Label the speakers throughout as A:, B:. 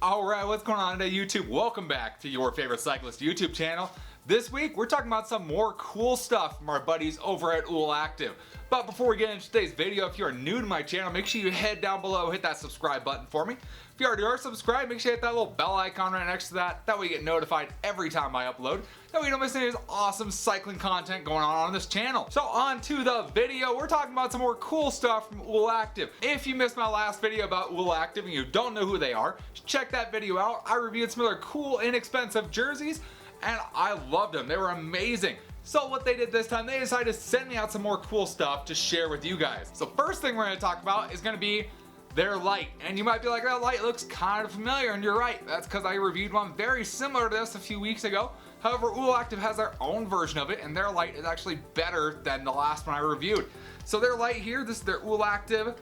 A: Alright, what's going on today, YouTube? Welcome back to your favorite cyclist YouTube channel. This week, we're talking about some more cool stuff from our buddies over at Active. But before we get into today's video, if you are new to my channel, make sure you head down below, hit that subscribe button for me. If you already are subscribed, make sure you hit that little bell icon right next to that. That way you get notified every time I upload. That way you don't miss any of this awesome cycling content going on this channel. So on to the video, we're talking about some more cool stuff from Active. If you missed my last video about Active and you don't know who they are, check that video out. I reviewed some of their cool, inexpensive jerseys, and I loved them. They were amazing. So what they did this time, they decided to send me out some more cool stuff to share with you guys. So first thing we're going to talk about is going to be their light. And you might be like, that light looks kind of familiar, and you're right. That's because I reviewed one very similar to this a few weeks ago. However, Active has their own version of it, and their light is actually better than the last one I reviewed. So their light here, this is their Active.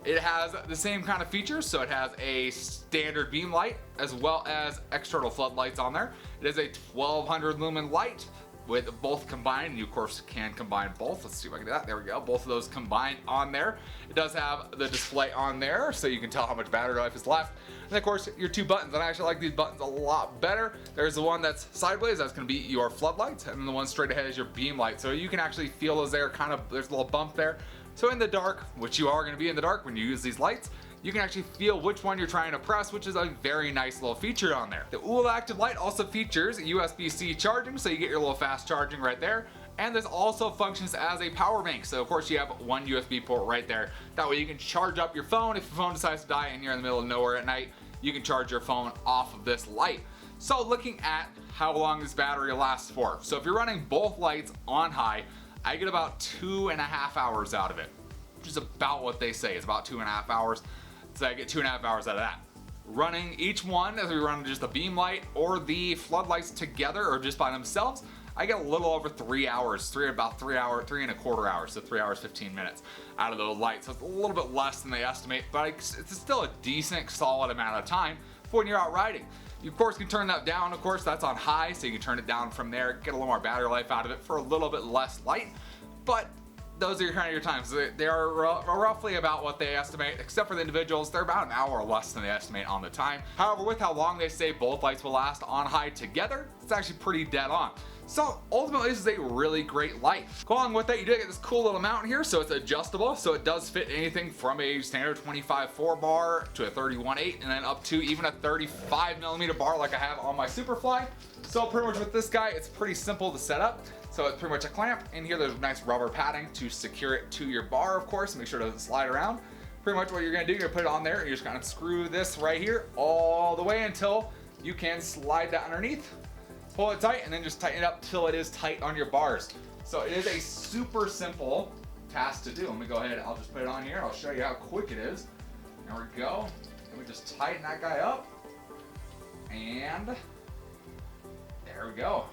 A: It has the same kind of features, so it has a standard beam light as well as external floodlights on there. It is a 1200 lumen light with both combined, and you of course can combine both. Let's see if I can do that. There we go, both of those combined on there. It does have the display on there, so you can tell how much battery life is left. And of course, your two buttons, and I actually like these buttons a lot better. There's the one that's sideways, that's gonna be your floodlights, and then the one straight ahead is your beam light. So you can actually feel those there, there's a little bump there. So in the dark, which you are gonna be in the dark when you use these lights, you can actually feel which one you're trying to press, which is a very nice little feature on there. The Active light also features USB-C charging, so you get your little fast charging right there. And this also functions as a power bank. So of course you have one USB port right there. That way you can charge up your phone. If your phone decides to die and you're in the middle of nowhere at night, you can charge your phone off of this light. So looking at how long this battery lasts for. So if you're running both lights on high, I get about 2.5 hours out of it, which is about what they say. It's about 2.5 hours. So I get 2.5 hours out of that. Running each one, as we run just the beam light or the floodlights together or just by themselves, I get a little over 3 hours, about 3.25 hours, so 3 hours 15 minutes out of those lights. So it's a little bit less than they estimate, but it's still a decent, solid amount of time for when you're out riding. You of course can turn that down, of course that's on high, so you can turn it down from there, get a little more battery life out of it for a little bit less light, but those are kind of your times. They are roughly about what they estimate, except for the individuals, they're about an hour less than they estimate on the time. However, with how long they say both lights will last on high together, it's actually pretty dead on. So ultimately this is a really great light. Along with that, you do get this cool little mount here, so it's adjustable, so it does fit anything from a standard 25.4 bar to a 31.8 and then up to even a 35mm bar like I have on my Superfly. So pretty much with this guy, it's pretty simple to set up. So it's pretty much a clamp, and here there's nice rubber padding to secure it to your bar, of course, make sure it doesn't slide around. Pretty much what you're gonna do, you're gonna put it on there, and you're just gonna screw this right here all the way until you can slide that underneath. Pull it tight, and then just tighten it up till it is tight on your bars. So it is a super simple task to do. Let me go ahead, I'll just put it on here, I'll show you how quick it is. There we go. Let me just tighten that guy up, and there we go.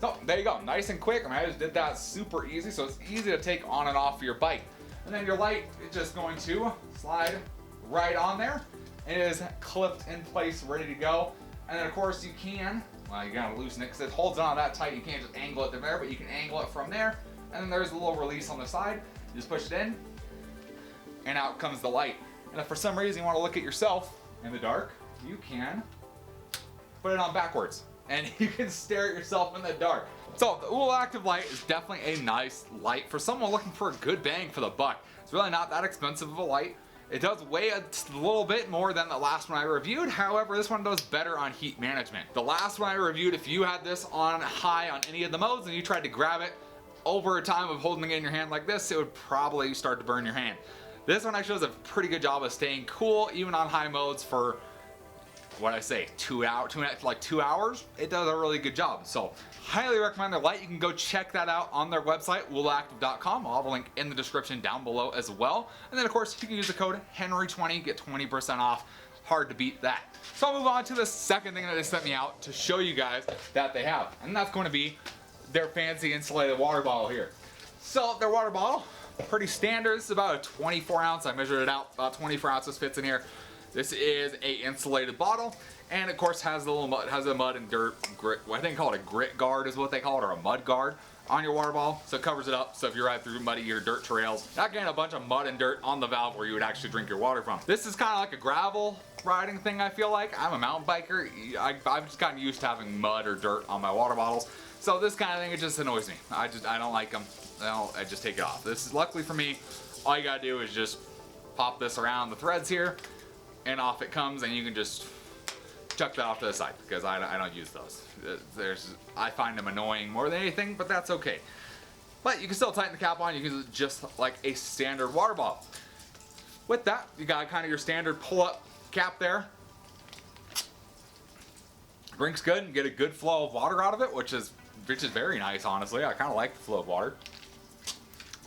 A: So there you go, nice and quick. I mean, I just did that super easy, so it's easy to take on and off your bike. And then your light is just going to slide right on there. It is clipped in place, ready to go. And then of course you can, well, you gotta loosen it because it holds on that tight. You can't just angle it to there, but you can angle it from there. And then there's a little release on the side. You just push it in, and out comes the light. And if for some reason you want to look at yourself in the dark, you can put it on backwards, and you can stare at yourself in the dark. So the Active light is definitely a nice light for someone looking for a good bang for the buck. It's really not that expensive of a light. It does weigh a little bit more than the last one I reviewed. However, this one does better on heat management. The last one I reviewed, if you had this on high on any of the modes and you tried to grab it over a time of holding it in your hand like this, it would probably start to burn your hand. This one actually does a pretty good job of staying cool even on high modes for, what I say, 2 hours, like 2 hours. It does a really good job. So highly recommend their light. You can go check that out on their website, woolactive.com. I'll have a link in the description down below as well. And then of course you can use the code Henry20, get 20% off. Hard to beat that. So I'll move on to the second thing that they sent me out to show you guys that they have, and that's going to be their fancy insulated water bottle here. So their water bottle, pretty standard. This is about a 24 ounce. I measured it out. About 24 ounces fits in here. This is a insulated bottle, and of course has the little mud, has a mud and dirt grit. I think they call it a grit guard is what they call it, or a mud guard on your water bottle, so it covers it up. So if you're riding through muddy or dirt trails, not getting a bunch of mud and dirt on the valve where you would actually drink your water from. This is kind of like a gravel riding thing, I feel like. I'm a mountain biker. I've just gotten used to having mud or dirt on my water bottles. So this kind of thing, it just annoys me. I don't like them. I just take it off. This is luckily for me. All you gotta do is just pop this around the threads here, and off it comes, and you can just chuck that off to the side because I don't use those. I find them annoying more than anything, but that's okay. But you can still tighten the cap on. You can just like a standard water bottle. With that, you got kind of your standard pull-up cap there. Drink's good and get a good flow of water out of it, which is very nice, honestly. I kind of like the flow of water.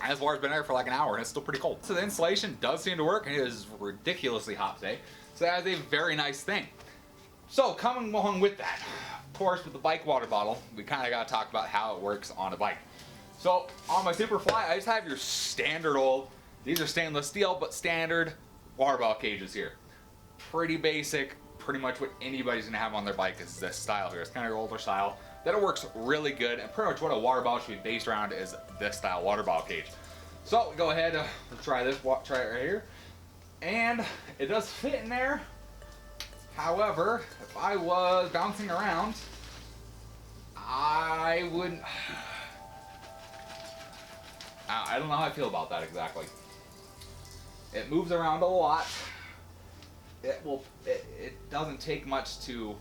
A: This water's been there for like an hour and it's still pretty cold. So the insulation does seem to work, and it is ridiculously hot today. So that is a very nice thing. So coming along with that, of course, with the bike water bottle, we kind of got to talk about how it works on a bike. So on my Superfly, I just have your standard old, these are stainless steel, but standard water bottle cages here. Pretty basic, pretty much what anybody's gonna have on their bike is this style here. It's kind of your older style. Then it works really good, and pretty much what a water bottle should be based around is this style water bottle cage. So we go ahead, let's try this, try it right here. And it does fit in there. However, if I was bouncing around, I wouldn't, I don't know how I feel about that exactly. It moves around a lot. It doesn't take much to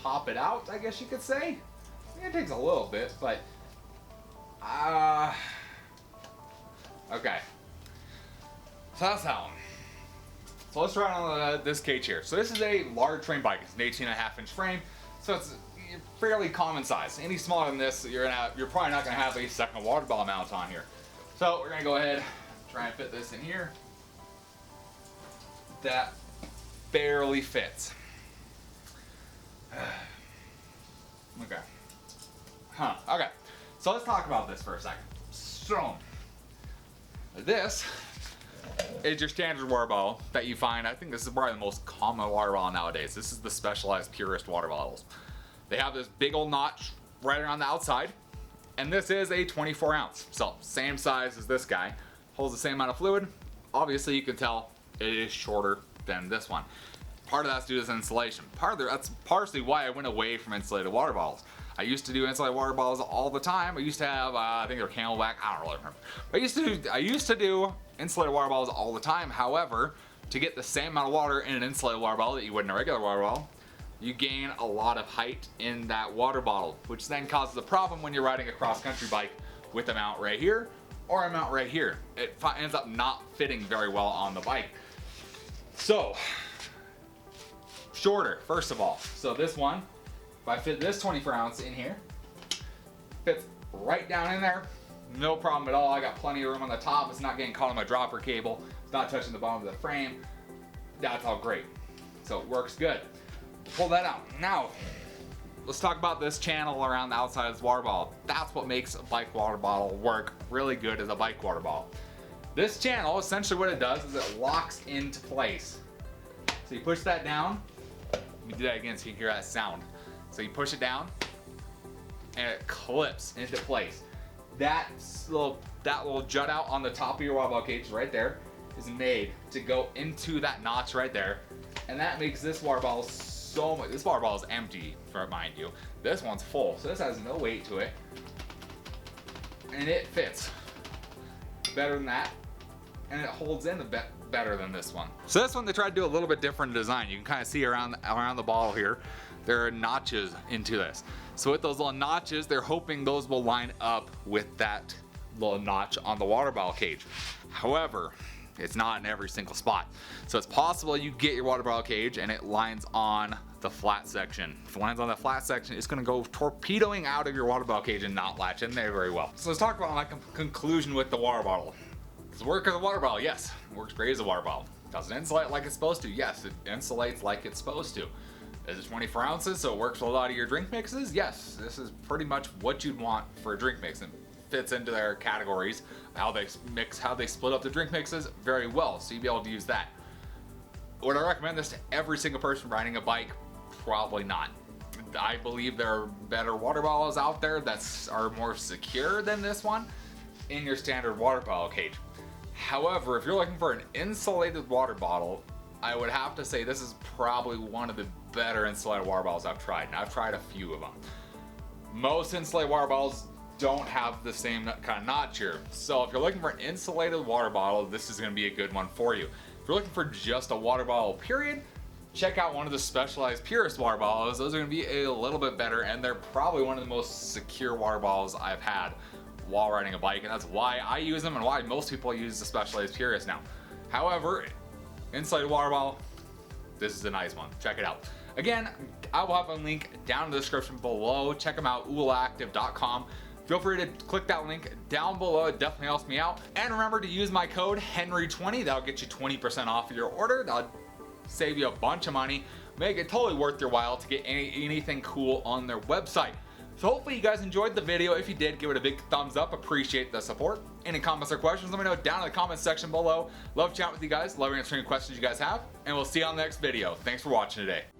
A: pop it out, I guess you could say. It takes a little bit, but okay. So that's that one. So let's try it on this cage here. So this is a large frame bike. It's an 18.5-inch frame, so it's fairly common size. Any smaller than this, you're probably not gonna have a second water bottle mount on here. So we're gonna go ahead, try and fit this in here. That barely fits. Okay. Okay. So let's talk about this for a second. So this is your standard water bottle that you find. I think this is probably the most common water bottle nowadays. This is the Specialized Purist water bottles. They have this big old notch right around the outside, and this is a 24 ounce. So same size as this guy, holds the same amount of fluid. Obviously you can tell it is shorter than this one. Part of that's due to this insulation. That's partially why I went away from insulated water bottles. I used to do insulated water bottles all the time. I used to have, I think they're Camelback, I don't really remember. But I used to do insulated water bottles all the time. However, to get the same amount of water in an insulated water bottle that you would in a regular water bottle, you gain a lot of height in that water bottle, which then causes a problem when you're riding a cross-country bike with a mount right here or a mount right here. It ends up not fitting very well on the bike. So, shorter, first of all. So this one, if I fit this 24 ounce in here, fits right down in there, no problem at all. I got plenty of room on the top. It's not getting caught on my dropper cable. It's not touching the bottom of the frame. That's all great. So it works good. Pull that out. Now, let's talk about this channel around the outside of this water bottle. That's what makes a bike water bottle work really good as a bike water bottle. This channel, essentially what it does is it locks into place. So you push that down. Let me do that again so you can hear that sound. So you push it down, and it clips into place. That little jut out on the top of your water bottle cage right there is made to go into that notch right there, and that makes this water bottle so much. This water bottle is empty, mind you. This one's full, so this has no weight to it, and it fits better than that, and it holds in better than this one. So this one they tried to do a little bit different design. You can kind of see around the bottle here, there are notches into this. So with those little notches, they're hoping those will line up with that little notch on the water bottle cage. However, it's not in every single spot. So it's possible you get your water bottle cage and it lines on the flat section. If it lands on the flat section, it's gonna go torpedoing out of your water bottle cage and not latch in there very well. So let's talk about my conclusion with the water bottle. Does it work as a water bottle? Yes, it works great as a water bottle. Does it insulate like it's supposed to? Yes, it insulates like it's supposed to. Is it 24 ounces, so it works with a lot of your drink mixes? Yes, this is pretty much what you'd want for a drink mix, and fits into their categories, how they mix, how they split up the drink mixes very well, so you'd be able to use that. Would I recommend this to every single person riding a bike? Probably not. I believe there are better water bottles out there that are more secure than this one in your standard water bottle cage. However, if you're looking for an insulated water bottle, I would have to say this is probably one of the better insulated water bottles I've tried, and I've tried a few of them. Most insulated water bottles don't have the same kind of notch here, so if you're looking for an insulated water bottle, this is going to be a good one for you. If you're looking for just a water bottle period, check out one of the Specialized Purist water bottles. Those are going to be a little bit better, and they're probably one of the most secure water bottles I've had while riding a bike, and that's why I use them and why most people use the Specialized Purist now. However, insulated water bottle, this is a nice one. Check it out. Again, I will have a link down in the description below. Check them out, oolactive.com. Feel free to click that link down below. It definitely helps me out. And remember to use my code Henry20. That'll get you 20% off of your order. That'll save you a bunch of money. Make it totally worth your while to get anything cool on their website. So hopefully you guys enjoyed the video. If you did, give it a big thumbs up. Appreciate the support. Any comments or questions, let me know down in the comments section below. Love chatting with you guys. Love answering any questions you guys have. And we'll see you on the next video. Thanks for watching today.